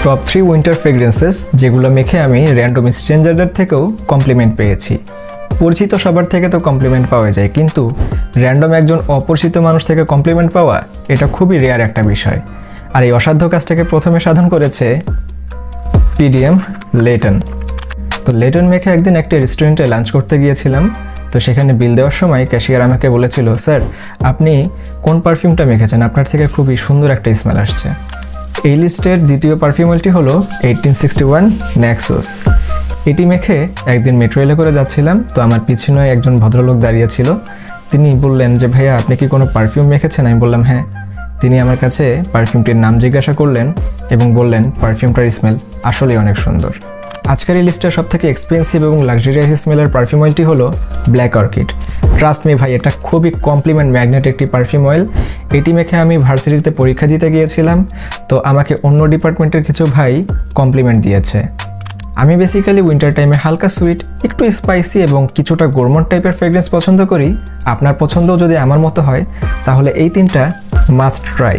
Top 3 winter fragrances যেগুলো মেখে আমি র্যান্ডম স্ট্রেঞ্জারদের থেকেও কমপ্লিমেন্ট পেয়েছি। পরিচিত সবার থেকে তো কমপ্লিমেন্ট পাওয়া যায়, কিন্তু র্যান্ডম একজন অপরিচিত মানুষ থেকে কমপ্লিমেন্ট পাওয়া এটা খুবই রেয়ার একটা বিষয়। আর এই অসাধ্য কাজটাকে প্রথমে সাধন করেছে PDM লেটন। তো লেটন মেখে একদিন একটা রেস্টুরেন্টে লাঞ্চ করতে গিয়েছিলাম। তো সেখানে বিল দেওয়ার সময় ক্যাশিয়ার আমাকে বলেছিল, স্যার আপনি কোন পারফিউমটা মেখেছেন, আপনার থেকে খুবই সুন্দর একটা স্মেল আসছে। এই লিস্টের দ্বিতীয় পারফিউম অয়েলটি হলো 1861 নাক্সোস। এটি মেখে একদিন মেট্রো রেলে করে যাচ্ছিলাম, তো আমার পিছনে একজন ভদ্রলোক দাঁড়িয়ে ছিল। তিনি বললেন যে ভাইয়া আপনি কি কোনো পারফিউম মেখেছেন? আমি বললাম হ্যাঁ। তিনি আমার কাছে পারফিউমটির নাম জিজ্ঞাসা করলেন এবং বললেন পারফিউমটার স্মেল আসলেই অনেক সুন্দর। আজকের এই লিস্টের সবথেকে এক্সপেন্সিভ এবং লাক্সারিয়াস স্মেলের পারফিউম অয়েলটি হলো ব্ল্যাক অর্কিড। ট্রাস্ট মি ভাই, এটা খুবই কমপ্লিমেন্ট ম্যাগনেট একটি পারফিউম অয়েল। এটি মেখে আমি ভার্সিটিতে পরীক্ষা দিতে গিয়েছিলাম, তো আমাকে অন্য ডিপার্টমেন্টের কিছু ভাই কমপ্লিমেন্ট দিয়েছে। আমি বেসিক্যালি উইন্টার টাইমে হালকা সুইট, একটু স্পাইসি এবং কিছুটা গোরমন্ড টাইপের ফ্রেগ্রেন্স পছন্দ করি। আপনার পছন্দও যদি আমার মতো হয় তাহলে এই তিনটা মাস্ট ট্রাই।